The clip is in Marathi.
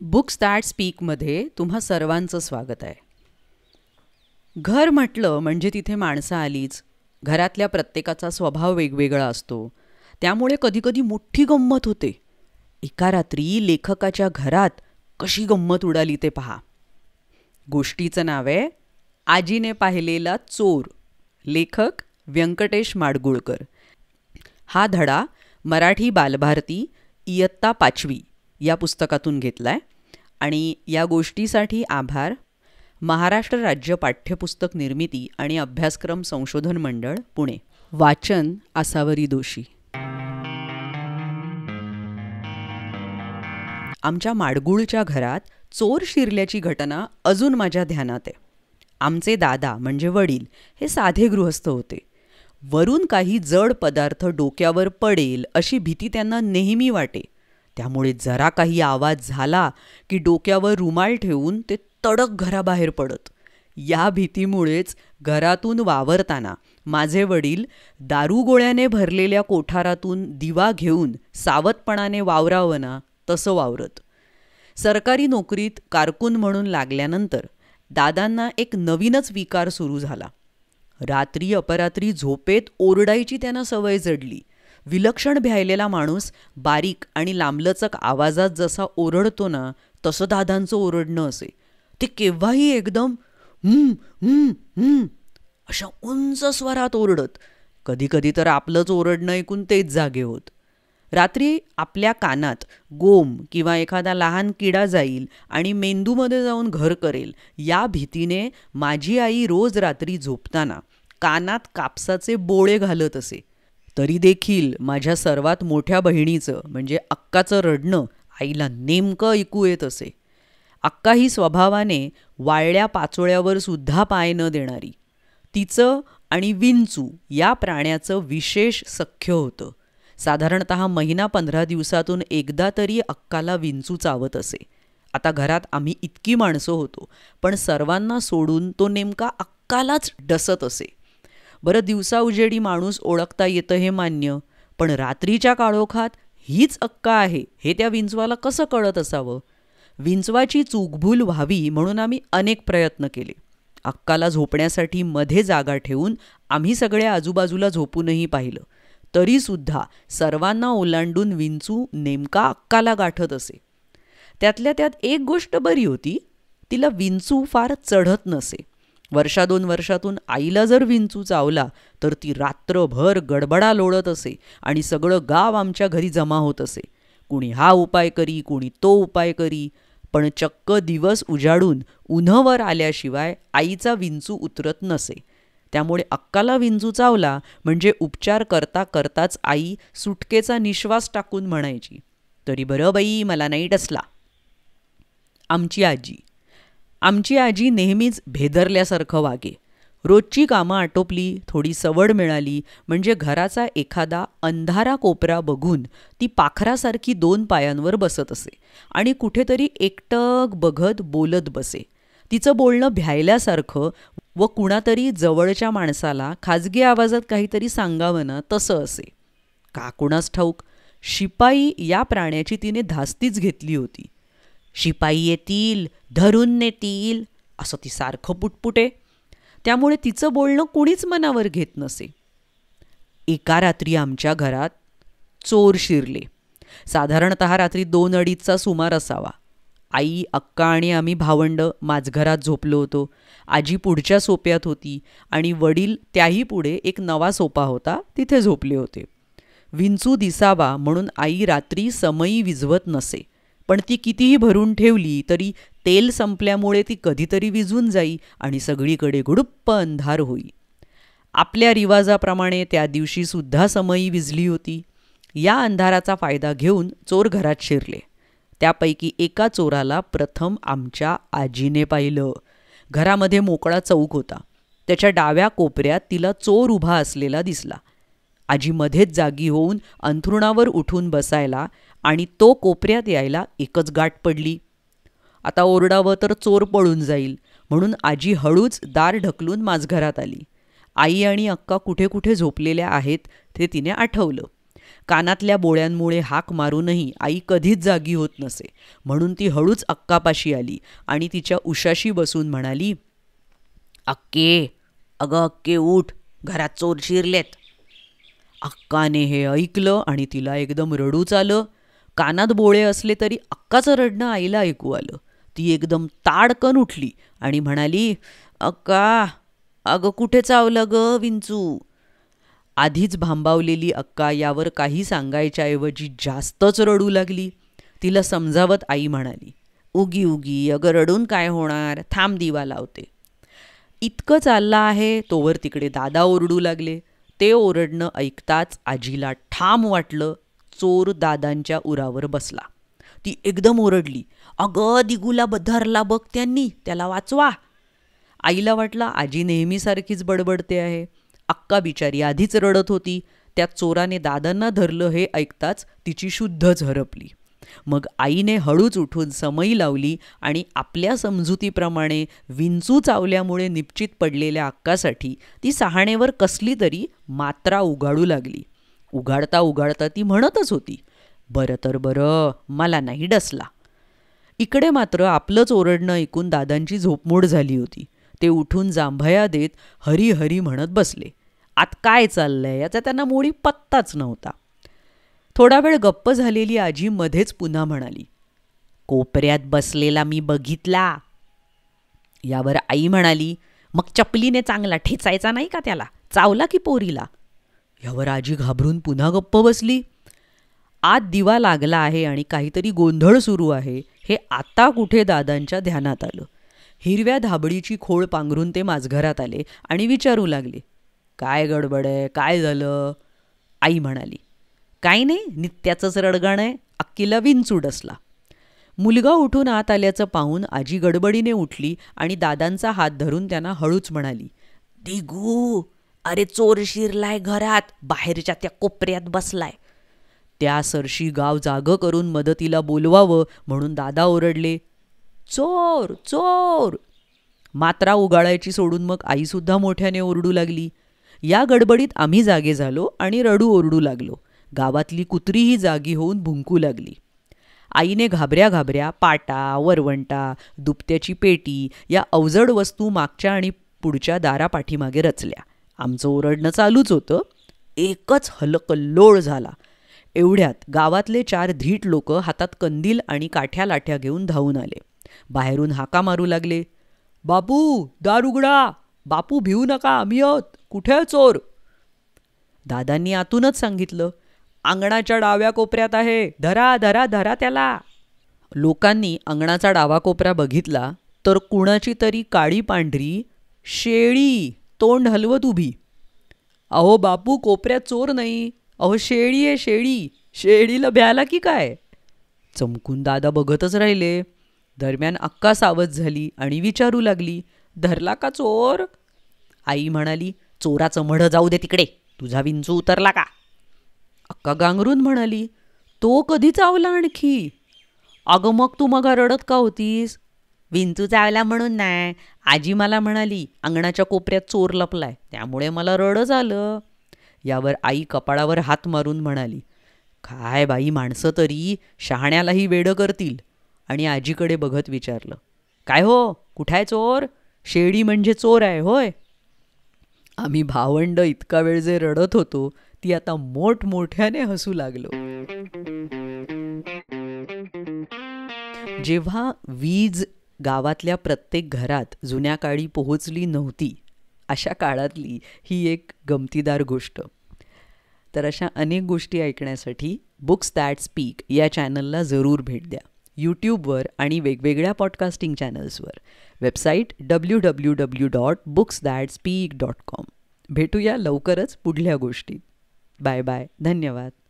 बुक्स दॅट स्पीकमध्ये तुम्हा सर्वांचं स्वागत आहे. घर म्हटलं म्हणजे तिथे माणसं आलीच. घरातल्या प्रत्येकाचा स्वभाव वेगवेगळा असतो, त्यामुळे कधीकधी मोठी गंमत होते. एका रात्री लेखकाच्या घरात कशी गंमत उडाली ते पहा. गोष्टीचं नाव आहे आजीने पाहिलेला चोर. लेखक व्यंकटेश माडगुळकर. हा धडा मराठी बालभारती इयत्ता 5वी या पुस्तकातून घेतला आहे. आणि या गोष्टीसाठी आभार महाराष्ट्र राज्य पाठ्यपुस्तक निर्मिती आणि अभ्यासक्रम संशोधन मंडळ, पुणे. वाचन आसावरी दोशी. आमच्या माडगुळच्या घरात चोर शिरल्याची घटना अजून माझ्या ध्यानात आहे. आमचे दादा म्हणजे वडील हे साधे गृहस्थ होते. वरून काही जड पदार्थ डोक्यावर पडेल अशी भीती त्यांना नेहमी वाटे. त्यामुळे जरा काही आवाज झाला की डोक्यावर रुमाल ठेवून ते तडक घराबाहेर पडत. या भीतीमुळेच घरातून वावरताना माझे वडील दारूगोळ्याने भरलेल्या कोठारातून दिवा घेऊन सावधपणाने वावरावं ना तसं वावरत. सरकारी नोकरीत कारकून म्हणून लागल्यानंतर दादांना एक नवीनच विकार सुरू झाला. रात्री अपरात्री झोपेत ओरडायची त्यांना सवय जडली. विलक्षण भ्यायलेला माणूस बारीक आणि लांबलचक आवाजात जसा ओरडतो ना तसं दादांचं ओरडणं असे. ते केव्हाही एकदम अशा उंच स्वरात ओरडत. कधीकधी तर आपलंच ओरडणं ऐकून तेच जागे होत. रात्री आपल्या कानात गोम किंवा एखादा लहान किडा जाईल आणि मेंदूमध्ये जाऊन घर करेल या भीतीने माझी आई रोज रात्री झोपताना कानात कापसाचे बोळे घालत असे. तरी देखील माझ्या सर्वात मोठ्या बहिणीचं म्हणजे अक्काचं रडणं आईला नेमकं ऐकू येत असे. अक्का ही स्वभावाने वाळल्या पाचोळ्यावर सुद्धा पाय न देणारी. तिचं आणि विंचू या प्राण्याचं विशेष सख्य होतं. साधारणतः महिना 15 दिवसातून एकदा तरी अक्काला विंचू चावत असे. आता घरात आम्ही इतकी माणसं होतो, पण सर्वांना सोडून तो नेमका अक्कालाच डसत असे. बरं, दिवसा उजेडी माणूस ओळखता येतं हे मान्य, पण रात्रीच्या काळोखात हीच अक्का आहे हे त्या विंचवाला कसं कळत असावं? विंचवाची चूकभूल व्हावी म्हणून आम्ही अनेक प्रयत्न केले. अक्काला झोपण्यासाठी मध्ये जागा ठेवून आम्ही सगळे आजूबाजूला झोपूनही पाहिलं, तरीसुद्धा सर्वांना ओलांडून विंचू नेमका अक्काला गाठत असे. त्यातल्या त्यात एक गोष्ट बरी होती, तिला विंचू फार चढत नसे. 1-2 वर्षातून आईला जर विंचू चावला तर ती रात्रभर गडबडा लोळत असे आणि सगळं गाव आमच्या घरी जमा होत असे. कुणी हा उपाय करी, कुणी तो उपाय करी, पण चक्क दिवस उजाडून उन्हवर आल्याशिवाय आईचा विंचू उतरत नसे. त्यामुळे अक्काला विंचू चावला म्हणजे उपचार करता करताच आई सुटकेचा निश्वास टाकून म्हणायची, तरी बरं बाई, मला नाही डसला. आमची आजी नेहमीच भेदरल्यासारखं वागे. रोजची कामं आटोपली, थोडी सवड मिळाली म्हणजे घराचा एखादा अंधारा कोपरा बघून ती पाखरासारखी 2 पायांवर बसत असे आणि कुठेतरी एकटक बघत बोलत बसे. तिचं बोलणं भ्यायल्यासारखं व कुणातरी जवळच्या माणसाला खाजगी आवाजात काहीतरी सांगावं ना तसं असे. का कुणास ठाऊक, शिपाई या प्राण्याची तिने धास्तीच घेतली होती. शिपाई येतील, धरून नेतील असं ती सारखं पुटपुटे. त्यामुळे तिचं बोलणं कुणीच मनावर घेत नसे. एका रात्री आमच्या घरात चोर शिरले. साधारणतः रात्री 2-2:30चा सुमार असावा. आई, अक्का आणि आम्ही भावंड माझघरात झोपलो होतो. आजी पुढच्या सोप्यात होती आणि वडील त्याही पुढे एक नवा सोपा होता तिथे झोपले होते. विंचू दिसावा म्हणून आई रात्री समई विझवत नसे, पण ती कितीही भरून ठेवली तरी तेल संपल्यामुळे ती कधीतरी विझून जाई आणि सगळीकडे गुडुप्प अंधार होई. आपल्या रिवाजाप्रमाणे त्या दिवशीसुद्धा समई विझली होती. या अंधाराचा फायदा घेऊन चोर घरात शिरले. त्यापैकी एका चोराला प्रथम आमच्या आजीने पाहिलं. घरामध्ये मोकळा चौक होता. त्याच्या डाव्या कोपऱ्यात तिला चोर उभा असलेला दिसला. आजी मध्येच जागी होऊन अंथरुणावर उठून बसायला आणि तो कोपऱ्यात यायला एकच गाठ पडली. आता ओरडावं तर चोर पळून जाईल म्हणून आजी हळूच दार ढकलून माझघरात आली. आई आणि अक्का कुठे कुठे झोपलेल्या आहेत ते तिने आठवलं. कानातल्या बोळ्यांमुळे हाक मारूनही आई कधीच जागी होत नसे. म्हणून ती हळूच अक्कापाशी आली आणि तिच्या उशाशी बसून म्हणाली, "अक्के, अगं अक्के उठ, घरात चोर शिरलेत." अक्काने हे ऐकलं आणि तिला एकदम रडूच आलं. कानात बोळे असले तरी अक्काचं रडणं आईला ऐकू आलं. ती एकदम ताडकन उठली आणि म्हणाली, "अक्का, अगं कुठे चावलं ग विंचू?" आधीच भांबावलेली अक्का यावर काही सांगायच्याऐवजी जास्तच रडू लागली. तिला समजावत आई म्हणाली, "उगी उगी, अगं रडून काय होणार, थांब दिवा लावते." इतकं चाललं आहे तोवर तिकडे दादा ओरडू लागले. ते ओरडणं ऐकताच आजीला ठाम वाटलं चोर दादांच्या उरावर बसला. ती एकदम ओरडली, "अगं दिगूला धरला बघ त्यांनी, त्याला वाचवा." आईला वाटलं आजी नेहमीसारखीच बडबडते आहे. अक्का बिचारी आधीच रडत होती. त्यात चोराने दादांना धरलं हे ऐकताच तिची शुद्धच हरपली. मग आईने हळूच उठून समई लावली आणि आपल्या समजुतीप्रमाणे विंचू चावल्यामुळे निपचित पडलेल्या अक्कासाठी ती सहाणेवर कसली तरी मात्रा उगाडू लागली. उगाडता उगाडता ती म्हणतच होती, "बरं तर बरं, मला नाही डसला." इकडे मात्र आपलंच ओरडणं ऐकून दादांची झोपमोड झाली होती. ते उठून जांभया देत हरी हरी म्हणत बसले. आत काय चाललंय याचा त्यांना मुळी पत्ताच नव्हता. थोडा वेळ गप्प झालेली आजी मध्येच पुन्हा म्हणाली, "कोपऱ्यात बसलेला मी बघितला." यावर आई म्हणाली, "मग चपलीने चांगला ठेचायचा नाही का त्याला? चावला की पोरीला?" यावर आजी घाबरून पुन्हा गप्प बसली. आत दिवा लागला आहे आणि काहीतरी गोंधळ सुरू आहे हे आता कुठे दादांच्या ध्यानात आलं. हिरव्या धाबडीची खोळ पांघरून ते माझघरात आले आणि विचारू लागले, "काय गडबड आहे, काय झालं?" आई म्हणाली, "काही नाही, नित्याचंच रडगाणं आहे, अक्कीला विंचू डसला." मुलगा उठून आत आल्याचं पाहून आजी गडबडीने उठली आणि दादांचा हात धरून त्यांना हळूच म्हणाली, "दिगू, अरे चोर शिरलाय घरात, बाहेरच्या त्या कोपऱ्यात बसलाय." त्या सरशी गाव जागं करून मदतीला बोलवावं म्हणून दादा ओरडले, "चोर, चोर." मात्रा उगाळायची सोडून मग आईसुद्धा मोठ्याने ओरडू लागली. या गडबडीत आम्ही जागे झालो आणि रडू ओरडू लागलो. गावातली कुत्रीही जागी होऊन भुंकू लागली. आईने घाबऱ्या घाबऱ्या पाटा, वरवंटा, दुपत्याची पेटी या अवजड वस्तू मागच्या आणि पुढच्या दारापाठीमागे रचल्या. आमचं ओरडणं चालूच होतं. एकच हलकल्लोळ झाला. एवढ्यात गावातले 4 धीट लोक हातात कंदील आणि काठ्या लाठ्या घेऊन धावून आले. बाहेरून हाका मारू लागले, "बापू, दार उघडा! बापू भिवू नका, आम्ही आहोत. कुठे आहे चोर?" दादांनी आतूनच सांगितलं, "अंगणाच्या डाव्या कोपऱ्यात आहे, धरा धरा धरा त्याला." लोकांनी अंगणाचा डावा कोपरा बघितला तर कुणाची तरी काळी पांढरी शेळी तोंड हलवत उभी. "अहो बापू, कोपऱ्यात चोर नाही, अहो शेळी आहे, शेळी. शेळीला भ्याला की काय?" चमकून दादा बघतच राहिले. दरम्यान अक्का सावध झाली आणि विचारू लागली, "धरला का चोर?" आई म्हणाली, "चोराचं मढं जाऊ दे तिकडे, तुझा विंचू उतरला का?" अक्का गांगरून म्हणाली, "तो कधी चावला आणखी?" "अगं मग तू मग रडत का होतीस?" "विंचू चावला म्हणून नाही, आजी मला म्हणाली अंगणाच्या कोपऱ्यात चोर लपलाय, त्यामुळे मला रडच आलं." यावर आई कपाळावर हात मारून म्हणाली, "काय बाई माणसं तरी, शहाण्यालाही वेडं करतील." आणि आजीकडे बघत विचारलं, "काय हो, कुठाय चोर? शेळी म्हणजे चोर आहे होय?" आम्ही भावंड इतका वेळ जे रडत होतो ती आता मोठमोठ्याने हसू लागलो. जेव्हा वीज गावातल्या प्रत्येक घरात जुन्या काळी पोहोचली नव्हती, अशा काळातली ही एक गमतीदार गोष्ट. तर अशा अनेक गोष्टी ऐकण्यासाठी बुक्स दॅट स्पीक या चॅनलला जरूर भेट द्या. यूट्यूबवर आणि वेगवेगळ्या पॉडकास्टिंग चॅनल्सवर. Website www.booksthatspeak.com. भेटूया लवकरच पुढल्या गोष्टीत. Bye bye. धन्यवाद.